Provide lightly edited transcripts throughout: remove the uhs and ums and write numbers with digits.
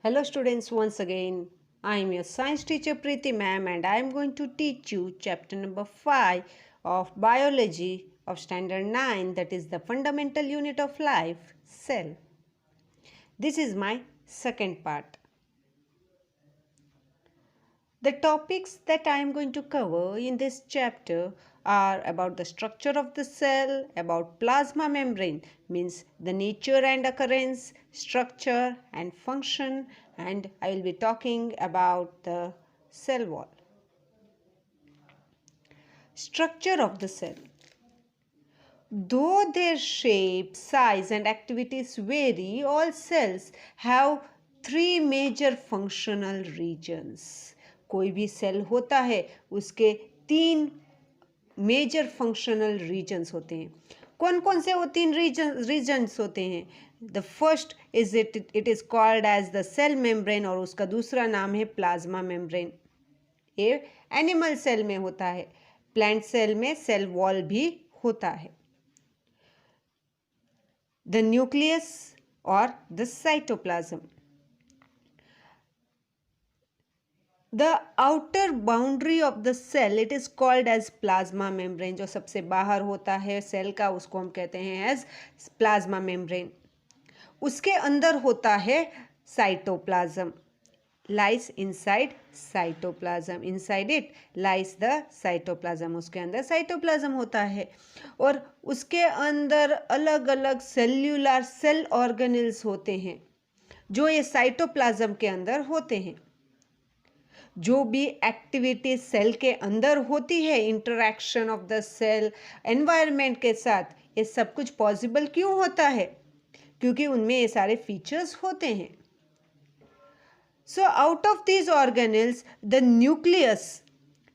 Hello students, once again I am your science teacher Preeti ma'am and I am going to teach you chapter number 5 of biology of standard 9, that is the fundamental unit of life, cell. This is my second part. The topics that I am going to cover in this chapter are about the structure of the cell, about plasma membrane, means the nature and occurrence, structure and function, and I will be talking about the cell wall. Structure of the cell. Though their shape, size and activities vary, all cells have three major functional regions. कोई भी cell होता है उसके तीन major functional regions होते हैं. कौन कौन से वो तीन रीजन्स होते हैं? The first is it is called as the cell membrane और उसका दूसरा नाम है प्लाज्मा मेम्ब्रेन. ये एनिमल सेल में होता है. प्लांट सेल में सेल वॉल भी होता है. द न्यूक्लियस और the cytoplasm. The outer boundary of the cell, it is called as plasma membrane. जो सबसे बाहर होता है सेल का उसको हम कहते हैं as plasma membrane. उसके अंदर होता है cytoplasm. Lies inside cytoplasm. Inside it lies the cytoplasm. उसके अंदर cytoplasm होता है और उसके अंदर अलग अलग cellular cell organelles होते हैं जो ये cytoplasm के अंदर होते हैं. जो भी एक्टिविटी सेल के अंदर होती है, interaction of the cell environment के साथ, ये सब कुछ पॉसिबल क्यों होता है? क्योंकि उनमें ये सारे फीचर्स होते हैं. So out of these organelles the nucleus,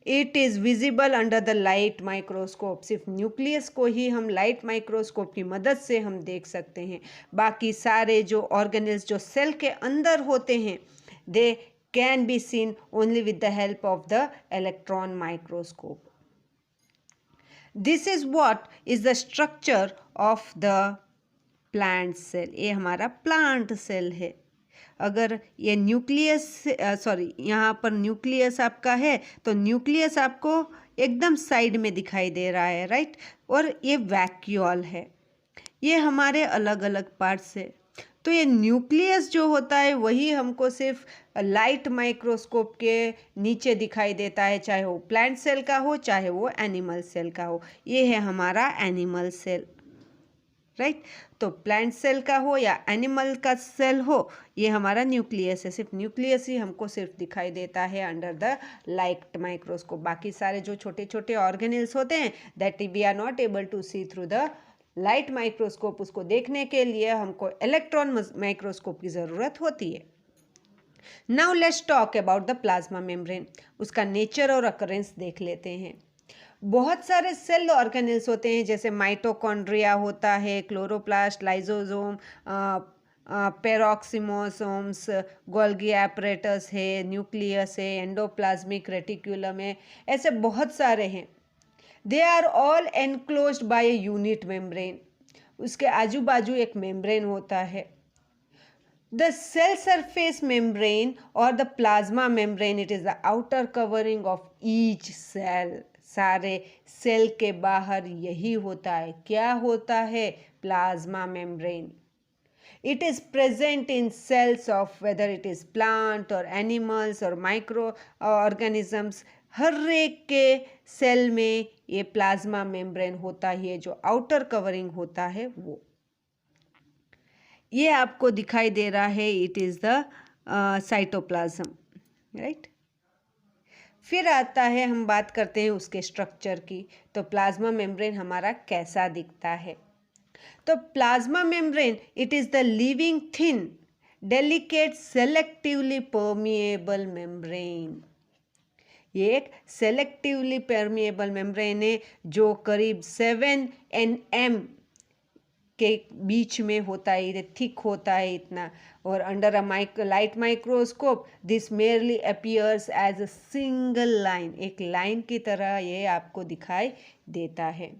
it is visible under the light microscope. सिर्फ न्यूक्लियस को ही हम लाइट माइक्रोस्कोप की मदद से हम देख सकते हैं. बाकी सारे जो ऑर्गेनेल्स जो सेल के अंदर होते हैं, दे can be seen only with the help of the electron microscope. This is what is the structure of the plant cell. ये हमारा plant cell है. अगर ये न्यूक्लियस यहाँ पर न्यूक्लियस आपका है तो न्यूक्लियस आपको एकदम साइड में दिखाई दे रहा है, राइट? और ये वैक्यूल है. ये हमारे अलग अलग पार्ट्स है. तो ये न्यूक्लियस जो होता है वही हमको सिर्फ लाइट माइक्रोस्कोप के नीचे दिखाई देता है, चाहे वो प्लांट सेल का हो चाहे वो एनिमल सेल का हो. ये है हमारा एनिमल सेल, राइट? तो प्लांट सेल का हो या एनिमल का सेल हो, ये हमारा न्यूक्लियस है. सिर्फ न्यूक्लियस ही हमको सिर्फ दिखाई देता है अंडर द लाइट माइक्रोस्कोप. बाकी सारे जो छोटे छोटे ऑर्गेनेल्स होते हैं that we are not able to see through the light microscope. उसको देखने के लिए हमको इलेक्ट्रॉन माइक्रोस्कोप की ज़रूरत होती है. Now let's talk about the plasma membrane. उसका नेचर और अकरेंस देख लेते हैं. बहुत सारे सेल ऑर्गेनेल्स होते हैं, जैसे माइटोकॉन्ड्रिया होता है, chloroplast, lysosome, peroxisomes, Golgi apparatus है, न्यूक्लियस है, एंडोप्लाज्मिक रेटिक्यूलम है, ऐसे बहुत सारे हैं. They are all enclosed by a unit membrane. उसके आजू बाजू एक मेम्ब्रेन होता है. The cell surface membrane or the plasma membrane, it is the outer covering of each cell. सारे सेल के बाहर यही होता है. क्या होता है? Plasma membrane. It is present in cells of whether it is plant or animals or microorganisms. हर एक के सेल में ये प्लाज्मा मेम्ब्रेन होता है, जो आउटर कवरिंग होता है वो. ये आपको दिखाई दे रहा है, it is the cytoplasm, right? फिर आता है, हम बात करते हैं उसके स्ट्रक्चर की. तो प्लाज्मा मेम्ब्रेन हमारा कैसा दिखता है? तो plasma membrane it is the living thin delicate selectively permeable membrane. ये एक सेलेक्टिवली परमिएबल मेम्ब्रेन है जो करीब 7 nm के बीच में होता है. ये थिक होता है इतना. और under a light microscope this merely appears as a single line. एक लाइन की तरह ये आपको दिखाई देता है.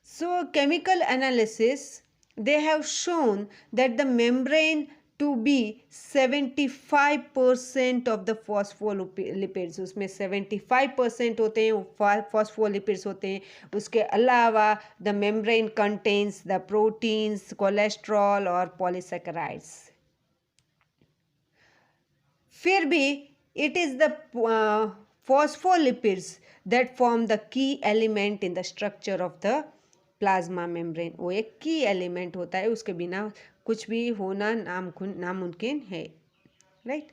So chemical analysis, they have shown that the membrane to be 75% of the phospholipids. उसमें 75% होते हैं phospholipids होते हैं. उसके अलावा the membrane contains the proteins, cholesterol और polysaccharides. फिर भी it is the phospholipids that form the key element in the structure of the plasma membrane. वो एक key element होता है, उसके बिना कुछ भी होना नामुमकिन है, right?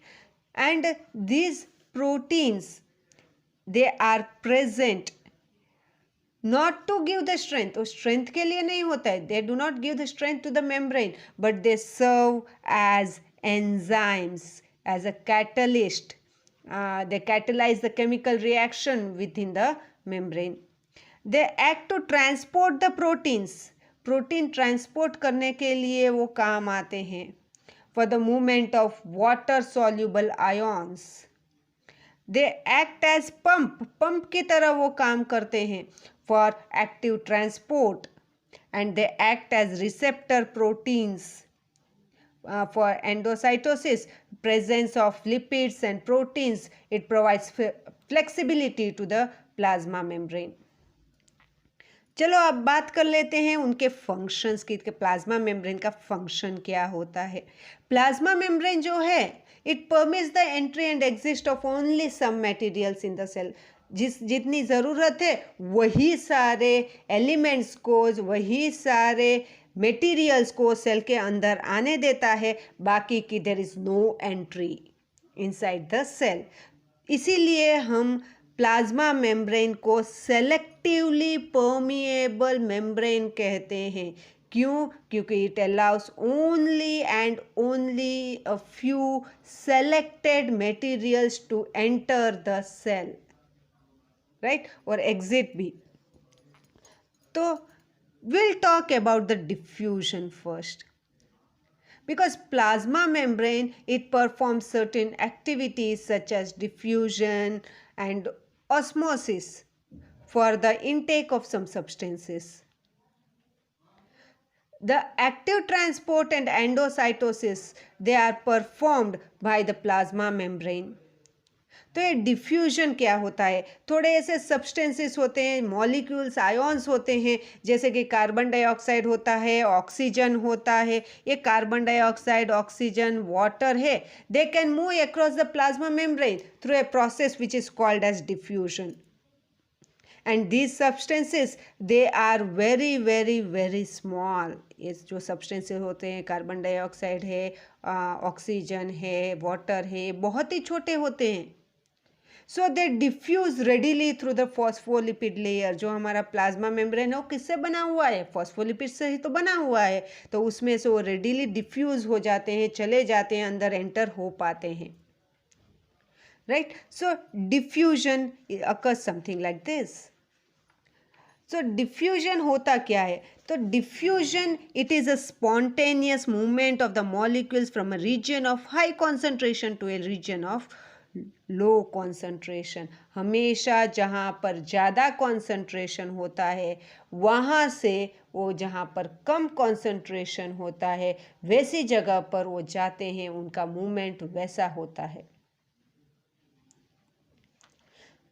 And these proteins, they are present not to give the strength. वो strength के लिए नहीं होता है. They do not give the strength to the membrane, but they serve as enzymes, as a catalyst. They catalyze the chemical reaction within the membrane. They act to transport the proteins. Protein transport करने के लिए वो काम आते हैं. For the movement of water soluble ions. They act as pump की तरह वो काम करते हैं for active transport. And they act as receptor proteins for endocytosis. Presence of lipids and proteins, it provides flexibility to the plasma membrane. चलो अब बात कर लेते हैं उनके फंक्शंस की, प्लाज्मा मेम्ब्रेन का फंक्शन क्या होता है. प्लाज्मा मेम्ब्रेन जो है, it permits the entry and exist of only some materials in the cell. जितनी ज़रूरत है वही सारे एलिमेंट्स को, वही सारे मटेरियल्स को सेल के अंदर आने देता है. बाकी की there is no entry inside the cell. इसीलिए हम प्लाज्मा मेम्ब्रेन को सेलेक्टिवली परमिएबल मेम्ब्रेन कहते हैं. क्यों? क्योंकि it allows only and only a few selected materials to enter the cell, right, और एग्जिट भी. तो we'll talk about the diffusion first. Because plasma membrane, it performs certain activities such as diffusion and osmosis for the intake of some substances. The active transport and endocytosis, they are performed by the plasma membrane. तो ये diffusion क्या होता है? थोड़े ऐसे substances होते हैं, molecules, ions होते हैं, जैसे कि कार्बन डाइऑक्साइड होता है, ऑक्सीजन होता है. ये कार्बन डाइऑक्साइड, ऑक्सीजन, वाटर है. They can move across the plasma membrane through a process which is called as diffusion. And these substances, they are very very very small. ये जो substances होते हैं, कार्बन डाइऑक्साइड है, oxygen है, water है, बहुत ही छोटे होते हैं. So they diffuse readily through the phospholipid layer. जो हमारा प्लाज्मा मेम्ब्रेन है वो किससे बना हुआ है? फॉस्फोलिपिड से ही तो बना हुआ है. तो उसमें से वो रेडिली डिफ्यूज हो जाते हैं, चले जाते हैं, अंदर एंटर हो पाते हैं, right. So diffusion occurs something like this. So diffusion होता क्या है? तो diffusion, it is a spontaneous movement of the molecules from a region of high concentration to a region of low concentration. हमेशा जहाँ पर ज़्यादा कॉन्सेंट्रेशन होता है वहाँ से वो जहाँ पर कम कॉन्सेंट्रेशन होता है वैसी जगह पर वो जाते हैं. उनका मूवमेंट वैसा होता है,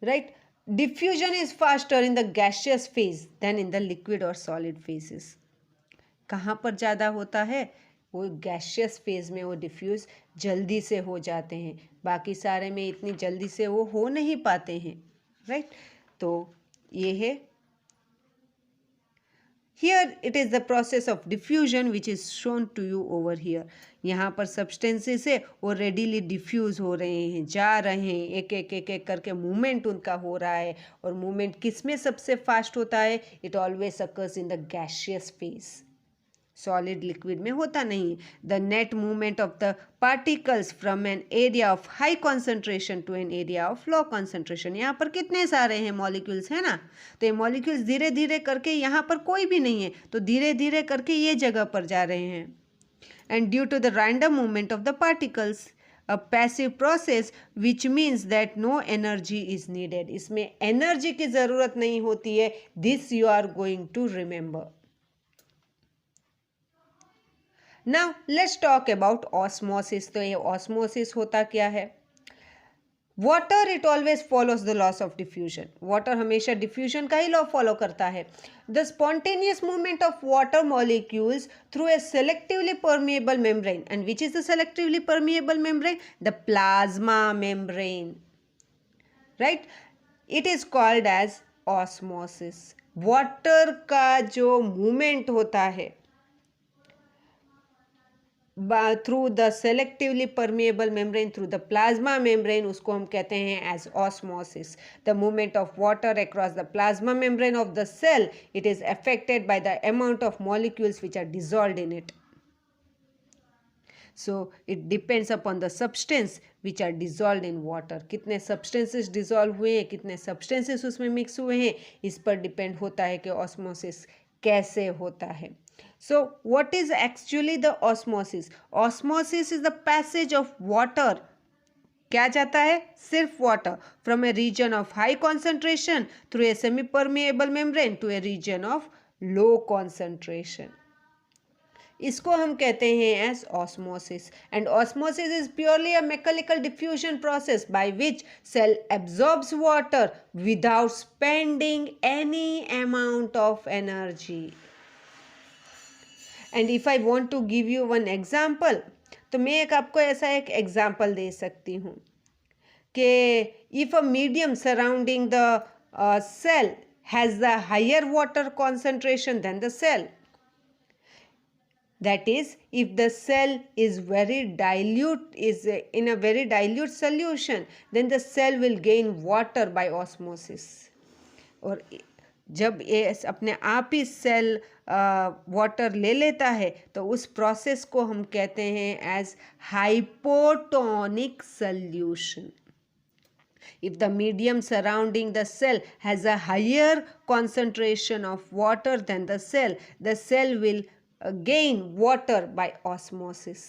right. Diffusion is faster in the gaseous phase than in the liquid or solid phases. कहाँ पर ज़्यादा होता है? वो गैशियस फेज में वो डिफ्यूज़ जल्दी से हो जाते हैं. बाकी सारे में इतनी जल्दी से वो हो नहीं पाते हैं, राइट. तो ये है. Here it is the process of diffusion which is shown to you over here. यहाँ पर सब्सटेंसेस है वो रेडीली डिफ्यूज़ हो रहे हैं, जा रहे हैं, एक एक एक एक करके मूवमेंट उनका हो रहा है. और मूवमेंट किस में सबसे फास्ट होता है? It always occurs in the gaseous phase. Solid liquid में होता नहीं. The net movement of the particles from an area of high concentration to an area of low concentration. यहाँ पर कितने सारे हैं मॉलिक्यूल्स, है ना. तो ये मॉलिक्यूल्स धीरे धीरे करके, यहाँ पर कोई भी नहीं है तो धीरे धीरे करके ये जगह पर जा रहे हैं. And due to the random movement of the particles, a passive process which means that no energy is needed. इसमें एनर्जी की ज़रूरत नहीं होती है. This you are going to remember. Now let's talk about osmosis. तो ये osmosis होता क्या है? Water it always follows the laws of diffusion. Water हमेशा डिफ्यूजन का ही लॉ फॉलो करता है। The spontaneous movement of water molecules through a selectively permeable membrane, and which is the selectively permeable membrane? The plasma membrane, right? It is called as osmosis. Water का जो movement होता है through the selectively permeable membrane, through the plasma membrane, उसको हम कहते हैं as osmosis. The movement of water across the plasma membrane of the cell, it is affected by the amount of molecules which are dissolved in it. So it depends upon the substance which are dissolved in water. कितने substances dissolve हुए हैं, कितने substances उसमें mix हुए हैं, इस पर depend होता है कि osmosis कैसे होता है. So what is actually the osmosis? Osmosis is the passage of water. क्या जाता है? सिर्फ water from a region of high concentration through a semi-permeable membrane to a region of low concentration. इसको हम कहते हैं as osmosis. And osmosis is purely a mechanical diffusion process by which cell absorbs water without spending any amount of energy. And if I want to give you one example, तो मैं आपको ऐसा एक example दे सकती हूँ कि if a medium surrounding the cell has the higher water concentration than the cell, that is, if the cell is in a very dilute solution, then the cell will gain water by osmosis. और जब ये अपने आप ही cell water ले लेता है तो उस प्रोसेस को हम कहते हैं as hypotonic solution. If the medium surrounding the cell has a higher concentration of water than the cell will gain water by osmosis.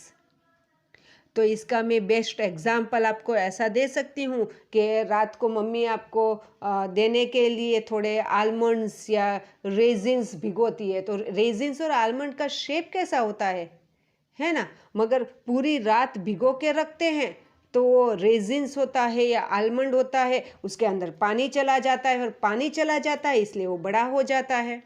तो इसका मैं बेस्ट एग्जाम्पल आपको ऐसा दे सकती हूँ कि रात को मम्मी आपको देने के लिए थोड़े आलमंड्स या रेजिन्स भिगोती है. तो रेजिन्स और आलमंड का शेप कैसा होता है ना? मगर पूरी रात भिगो के रखते हैं तो वो रेजिन्स होता है या आलमंड होता है, उसके अंदर पानी चला जाता है, और पानी चला जाता है इसलिए वो बड़ा हो जाता है.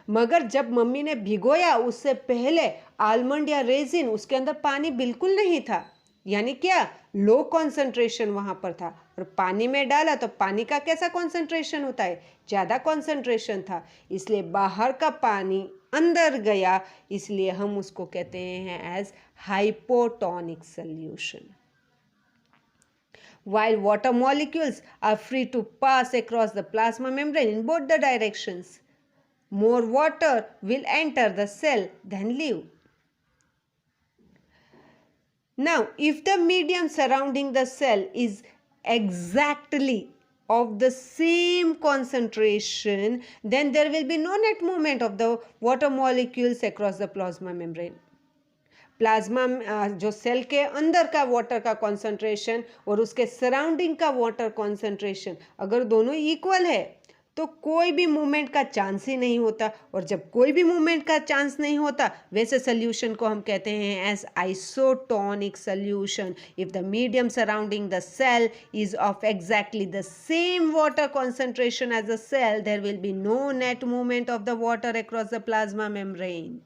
मगर जब मम्मी ने भिगोया उससे पहले आलमंड या रेजिन, उसके अंदर पानी बिल्कुल नहीं था, यानी क्या, लो कॉन्सेंट्रेशन वहां पर था. और पानी में डाला तो पानी का कैसा कॉन्सेंट्रेशन होता है? ज़्यादा कॉन्सेंट्रेशन था, इसलिए बाहर का पानी अंदर गया, इसलिए हम उसको कहते हैं as hypotonic solution. While water molecules are free to pass across the plasma membrane in both the directions, more water will enter the cell than leave. Now, if the medium surrounding the cell is exactly of the same concentration, then there will be no net movement of the water molecules across the plasma membrane. Plasma जो cell के अंदर का water का concentration और उसके surrounding का water concentration अगर दोनों इक्वल है तो कोई भी मूवमेंट का चांस ही नहीं होता. और जब कोई भी मूवमेंट का चांस नहीं होता, वैसे सोल्यूशन को हम कहते हैं as isotonic solution. If the medium surrounding the cell is of exactly the same water concentration as the cell, there will be no net movement of the water across the plasma membrane.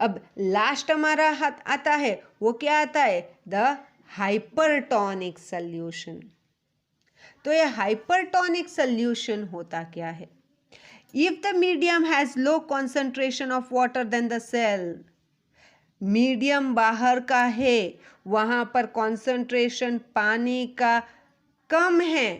अब last हमारा आता है, वो क्या आता है? The hypertonic solution. तो ये हाइपरटोनिक सॉल्यूशन होता क्या है? If the medium has low concentration of water than the cell, medium बाहर का है, वहां पर कॉन्सेंट्रेशन पानी का कम है,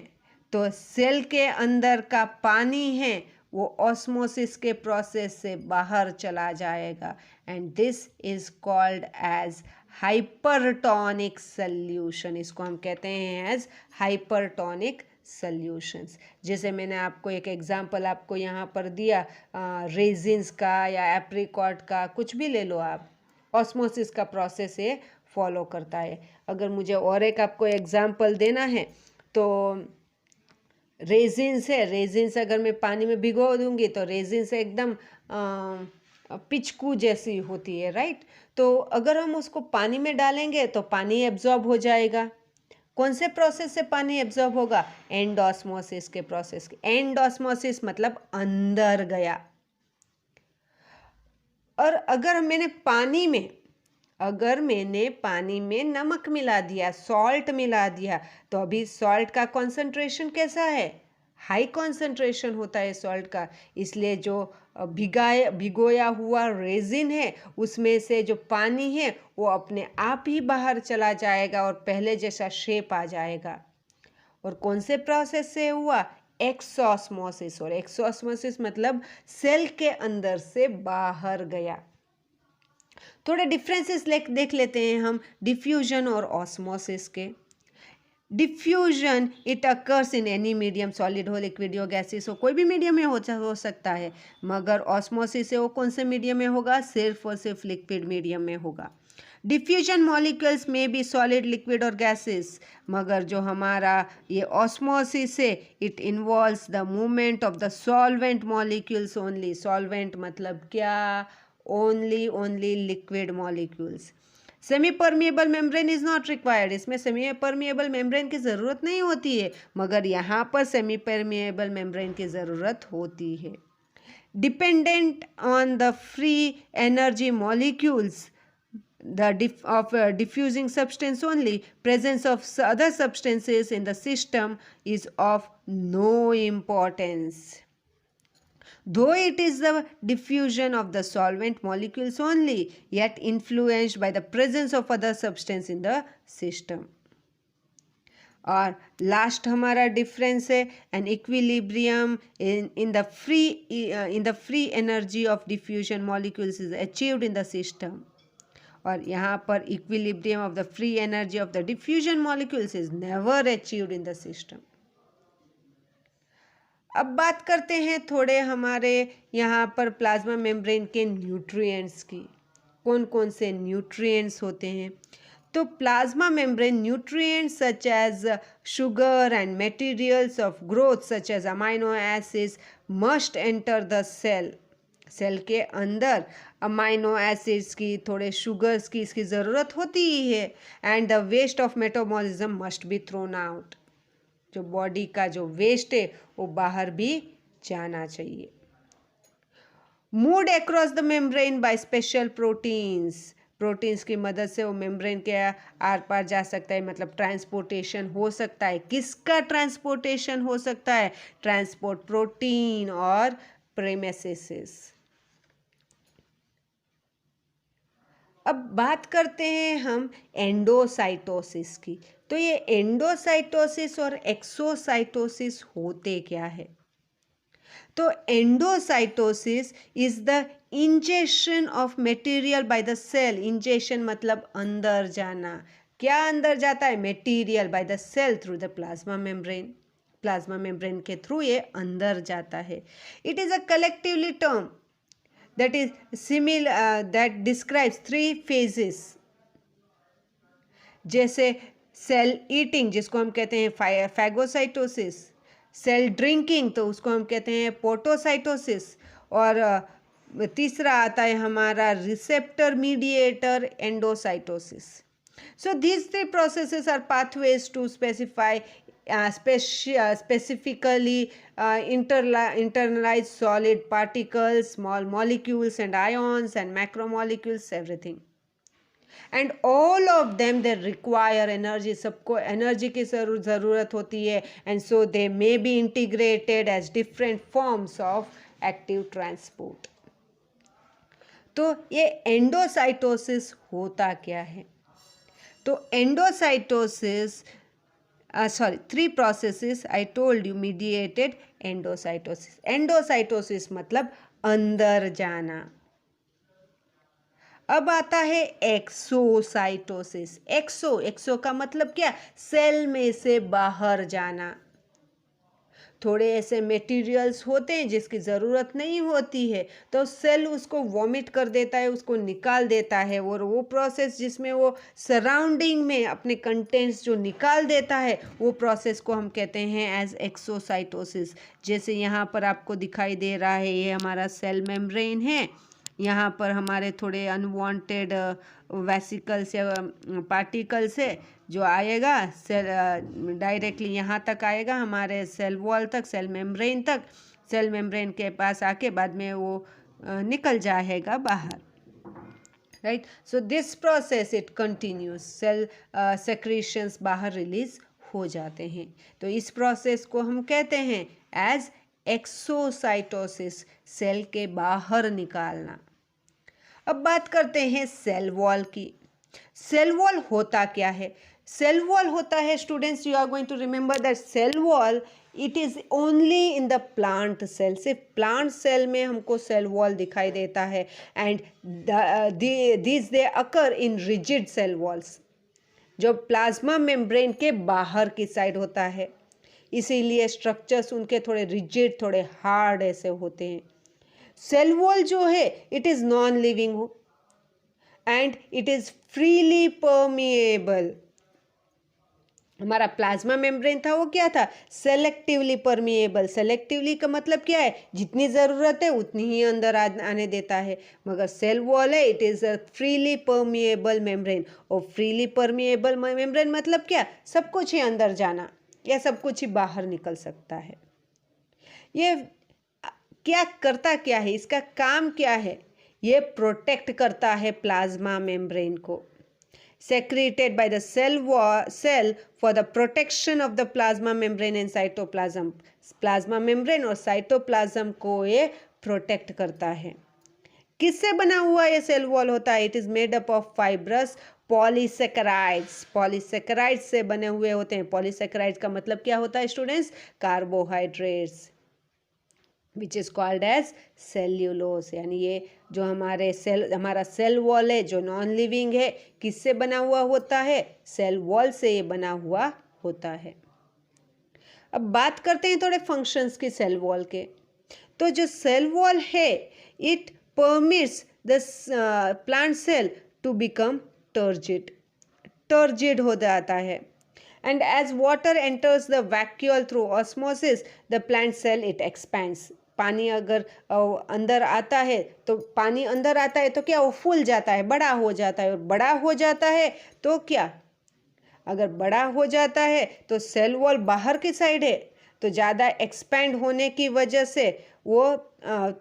तो सेल के अंदर का पानी है वो ऑस्मोसिस के प्रोसेस से बाहर चला जाएगा. And this is called as hypertonic solution. इसको हम कहते हैं एज हाइपरटोनिक सॉल्यूशंस. जैसे मैंने आपको एक एग्जांपल आपको यहाँ पर दिया रेजिन्स का या एप्रिकॉट का, कुछ भी ले लो आप, ऑस्मोसिस का प्रोसेस ये फॉलो करता है. अगर मुझे और एक आपको एग्जांपल देना है तो रेजिन्स है. रेजिन्स अगर मैं पानी में भिगो दूंगी तो रेजिन्स एकदम पिचकू जैसी होती है, राइट। तो अगर हम उसको पानी में डालेंगे तो पानी एब्जॉर्ब हो जाएगा। कौन से प्रोसेस से पानी एब्जॉर्ब होगा? एंडोस्मोसिस के प्रोसेस के। एंडोस्मोसिस मतलब अंदर गया। और अगर मैंने पानी में नमक मिला दिया, सॉल्ट मिला दिया, तो अभी सॉल्ट का कॉन्सेंट्रेशन कैसा है? हाई कॉन्सेंट्रेशन होता है सॉल्ट का। इसलिए जो भिगोया हुआ रेजिन है उसमें से जो पानी है वो अपने आप ही बाहर चला जाएगा और पहले जैसा शेप आ जाएगा। और कौन से प्रोसेस से हुआ? एक्सोस्मोसिस। और एक्सोस्मोसिस मतलब सेल के अंदर से बाहर गया। थोड़े डिफरेंसेस देख लेते हैं हम डिफ्यूजन और ऑस्मोसिस के। Diffusion it occurs in any medium, solid हो, लिक्विड हो, गैसेस हो, कोई भी मीडियम में हो सकता है। मगर ऑस्मोसिस है वो कौन से मीडियम में होगा? सिर्फ और सिर्फ लिक्विड मीडियम में होगा। डिफ्यूजन मॉलिक्यूल्स में भी सॉलिड, लिक्विड और गैसेस, मगर जो हमारा ये ऑस्मोसिस है it involves the movement of the solvent molecules only. Solvent मतलब क्या? Only liquid molecules. Semi permeable membrane is not required. इसमें सेमी परमिएबल मेम्ब्रेन की ज़रूरत नहीं होती है, मगर यहाँ पर सेमी परमिएबल मेम्ब्रेन की ज़रूरत होती है। Dependent on the free energy molecules of diffusing substance only, presence of other substances in the system is of no importance. Though it is the diffusion of the solvent molecules only, yet influenced by the presence of other substance in the system. और last हमारा difference है an equilibrium in the free energy of diffusion molecules is achieved in the system. और यहाँ पर equilibrium of the free energy of the diffusion molecules is never achieved in the system. अब बात करते हैं थोड़े हमारे यहाँ पर प्लाज्मा मेम्ब्रेन के न्यूट्रिएंट्स की। कौन कौन से न्यूट्रिएंट्स होते हैं? तो plasma membrane nutrients such as sugar and materials of growth such as amino acids must enter the cell. Cell के अंदर अमाइनो एसिड्स की, थोड़े शुगर्स की इसकी ज़रूरत होती ही है। And the waste of metabolism must be thrown out. जो बॉडी का जो वेस्ट है वो बाहर भी जाना चाहिए। Moved across the membrane by special proteins. Proteins की मदद से वो मेम्ब्रेन के आर पार जा सकता है, मतलब ट्रांसपोर्टेशन हो सकता है। किसका ट्रांसपोर्टेशन हो सकता है? ट्रांसपोर्ट प्रोटीन और प्रेमेसेस। अब बात करते हैं हम एंडोसाइटोसिस की। तो ये एंडोसाइटोसिस और एक्सोसाइटोसिस होते क्या है? तो endocytosis is the injection of material by the cell. Injection मतलब अंदर जाना। क्या अंदर जाता है? Material by the cell through the plasma membrane. Plasma membrane के थ्रू ये अंदर जाता है। It is a collectively term that is that describes three phases, जैसे सेल ईटिंग जिसको हम कहते हैं फैगोसाइटोसिस, सेल ड्रिंकिंग तो उसको हम कहते हैं पोटोसाइटोसिस, और तीसरा आता है हमारा receptor mediator endocytosis. So these three processes are pathways to specify specifically internalized solid particles, small molecules and ions and macromolecules, everything. And all of them they require energy. सबको एनर्जी की ज़रूरत होती है, and so they may be integrated as different forms of active transport. तो ये endocytosis होता क्या है? तो endocytosis three processes I told you mediated endocytosis. Endocytosis मतलब अंदर जाना। अब आता है एक्सोसाइटोसिस। एक्सो का मतलब क्या? सेल में से बाहर जाना। थोड़े ऐसे मटेरियल्स होते हैं जिसकी ज़रूरत नहीं होती है तो सेल उसको वॉमिट कर देता है, उसको निकाल देता है, और वो प्रोसेस जिसमें वो सराउंडिंग में अपने कंटेंट्स जो निकाल देता है वो प्रोसेस को हम कहते हैं एज एक्सोसाइटोसिस। जैसे यहाँ पर आपको दिखाई दे रहा है ये हमारा सेल मेम्ब्रेन है, यहाँ पर हमारे थोड़े अनवांटेड वेसिकल्स या पार्टिकल्स है जो आएगा सेल डायरेक्टली यहाँ तक आएगा हमारे सेल वॉल तक, सेल मेम्ब्रेन तक। सेल मेम्ब्रेन के पास आके बाद में वो निकल जाएगा बाहर, right. So this process it continues, cell secretions बाहर रिलीज हो जाते हैं। तो इस प्रोसेस को हम कहते हैं एज एक्सोसाइटोसिस, सेल के बाहर निकालना। अब बात करते हैं सेल वॉल की। सेल वॉल होता क्या है? सेल वॉल होता है students, you are going to remember that cell wall it is only in the plant cell. सिर्फ प्लांट सेल में हमको सेल वॉल दिखाई देता है and this they occur in rigid cell walls, जो प्लाज्मा मेम्ब्रेन के बाहर की साइड होता है। इसीलिए स्ट्रक्चर्स उनके थोड़े रिजिड, थोड़े हार्ड ऐसे होते हैं। सेल वॉल जो है it is non living and it is freely permeable. हमारा प्लाज्मा मेम्ब्रेन था वो क्या था? Selectively permeable. सेलेक्टिवली का मतलब क्या है? जितनी ज़रूरत है उतनी ही अंदर आने देता है। मगर सेल वॉल है it is a freely permeable membrane. और फ्रीली परमिएबल मेम्ब्रेन मतलब क्या? सब कुछ ही अंदर जाना या सब कुछ ही बाहर निकल सकता है। ये क्या करता क्या है? इसका काम क्या है? ये प्रोटेक्ट करता है प्लाज्मा मेम्ब्रेन को। Secreted by the cell for the protection of the plasma membrane and cytoplasm. Plasma membrane और cytoplasm को ये प्रोटेक्ट करता है। किससे बना हुआ ये सेल वॉल होता है? It is made up of fibrous polysaccharides. Polysaccharides से बने हुए होते हैं। पॉलीसेकेराइड्स का मतलब क्या होता है students? Carbohydrates, which is called as cellulose. यानी ये जो हमारा सेल वॉल है जो नॉन लिविंग है, किससे बना हुआ होता है? सेल वॉल से ये बना हुआ होता है। अब बात करते हैं थोड़े फंक्शंस की सेल वॉल के। तो जो सेल वॉल है it permits the plant cell to become turgid. Turgid हो जाता है। And as water enters the vacuole through osmosis, the plant cell it expands. पानी अगर अंदर आता है तो क्या वो फूल जाता है, बड़ा हो जाता है। और बड़ा हो जाता है तो क्या? अगर बड़ा हो जाता है तो सेल वॉल बाहर की साइड है तो ज़्यादा एक्सपैंड होने की वजह से वो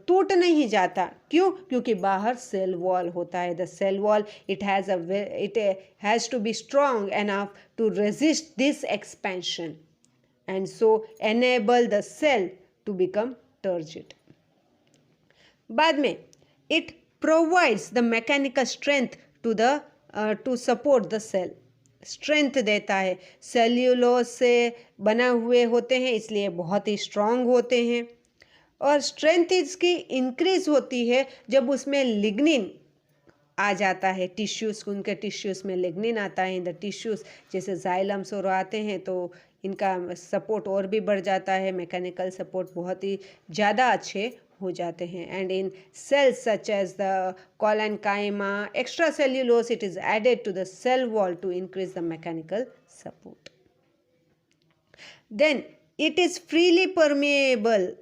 टूट नहीं जाता। क्यों? क्योंकि बाहर सेल वॉल होता है। The cell wall it has to be strong enough to resist this expansion and so enable the cell to become turgid. बाद में it provides the mechanical strength to support the cell. Strength देता है। Cellulose से बना हुए होते हैं इसलिए बहुत ही स्ट्रांग होते हैं। और स्ट्रेंथ इसकी इंक्रीज होती है जब उसमें लिग्निन आ जाता है। टिश्यूज़, उनके टिश्यूज़ में लिग्निन आता है इन द टिश्यूज़, जैसे जाइलम्स और आते हैं तो इनका सपोर्ट और भी बढ़ जाता है। मैकेनिकल सपोर्ट बहुत ही ज़्यादा अच्छे हो जाते हैं। And in cells such as the collenchyma extra cellulose it is added to the cell wall to increase the mechanical support. Then it is freely permeable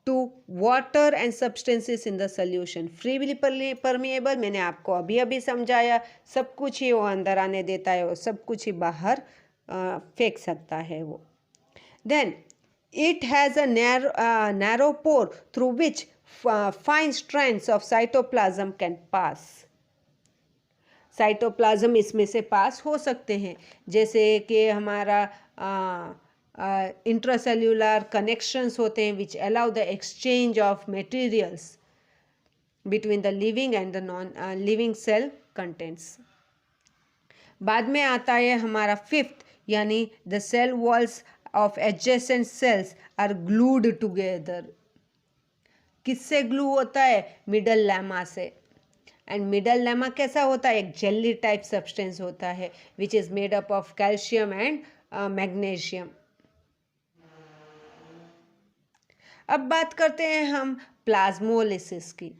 to water and substances in the solution. Freely permeable मैंने आपको अभी समझाया, सब कुछ ही वो अंदर आने देता है और सब कुछ ही बाहर फेंक सकता है वो। Then it has a narrow pore through which fine strands of cytoplasm can pass. Cytoplasm इसमें से पास हो सकते हैं, जैसे कि हमारा इंट्रासेल्युलर कनेक्शंस होते हैं which allow the exchange of materials between the living and the non living cell contents. बाद में आता है हमारा फिफ्थ, यानी the cell walls of adjacent cells are glued together. किससे ग्लू होता है? मिडल लेमा से। एंड मिडल लेमा कैसा होता है? एक जेली टाइप सब्सटेंस होता है which is made up of calcium and magnesium. अब बात करते हैं हम प्लाज्मोलिसिस की।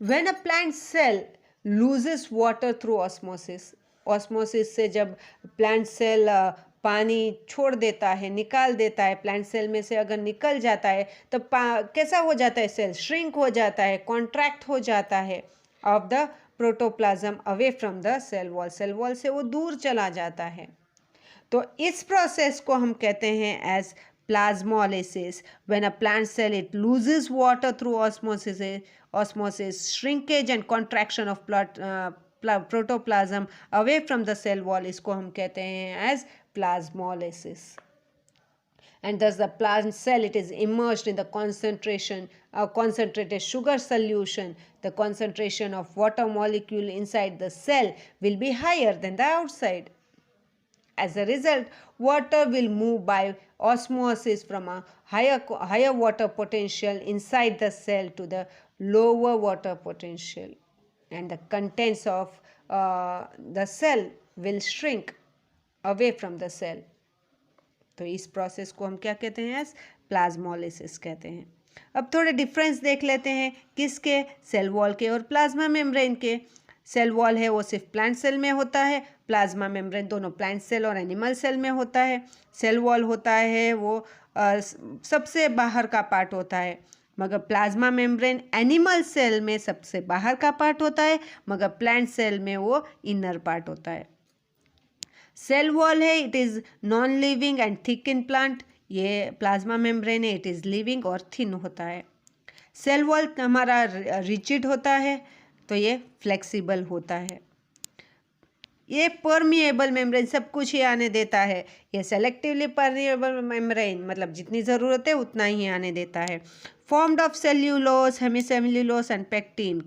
When a plant cell loses water through osmosis, osmosis से जब प्लांट सेल पानी छोड़ देता है, निकाल देता है, प्लांट सेल में से अगर निकल जाता है तो कैसा हो जाता है, सेल श्रिंक हो जाता है, कॉन्ट्रैक्ट हो जाता है of the protoplasm away from the cell wall से वो दूर चला जाता है। तो इस प्रोसेस को हम कहते हैं as plasmolysis. When a plant cell it loses water through osmosis, shrinkage and contraction of protoplasm away from the cell wall, इसको हम कहते हैं as plasmolysis. And thus the plant cell it is immersed in the concentrated sugar solution. The concentration of water molecule inside the cell will be higher than the outside. As a result, water will move by osmosis from a higher water potential inside the cell to the lower water potential, and the contents of the cell will shrink away from the cell. तो इस process को हम क्या कहते हैं, as plasmolysis कहते हैं। अब थोड़े डिफरेंस देख लेते हैं, किसके, सेल वॉल के और प्लाज्मा मेम्ब्रेन के। सेल वॉल है वो सिर्फ प्लांट सेल में होता है, प्लाज्मा मेम्ब्रेन दोनों प्लांट सेल और एनिमल सेल में होता है। सेल वॉल होता है वो सबसे बाहर का पार्ट होता है, मगर प्लाज्मा मेम्ब्रेन एनिमल सेल में सबसे बाहर का पार्ट होता है, मगर प्लांट सेल में वो इनर पार्ट होता है। सेल वॉल है it is non living and thick in plant, ये प्लाज्मा मेम्ब्रेन है इट इज़ लिविंग और थिन होता है। सेल वॉल हमारा रिजिड होता है तो ये फ्लेक्सिबल होता है। ये परमिएबल मेम्ब्रेन सब कुछ ही आने देता है, ये सेलेक्टिवली परमिएबल मेम्ब्रेन मतलब जितनी ज़रूरत है उतना ही आने देता है। Formed of cellulose, hemicellulose and pectin,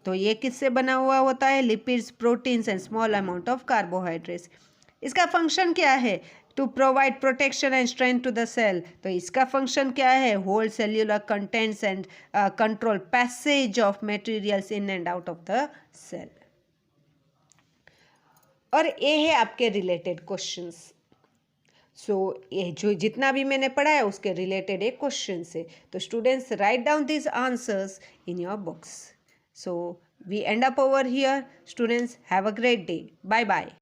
तो ये किससे बना हुआ होता है, lipids, proteins and small amount of carbohydrates. इसका फंक्शन क्या है, to provide protection and strength to the cell, तो इसका फंक्शन क्या है, hold cellular contents and control passage of materials in and out of the cell. और ये है आपके रिलेटेड क्वेश्चंस। सो ये जो जितना भी मैंने पढ़ा है उसके रिलेटेड एक क्वेश्चन है, तो students write down this answers in your books. So we end up over here students, have a great day, bye bye.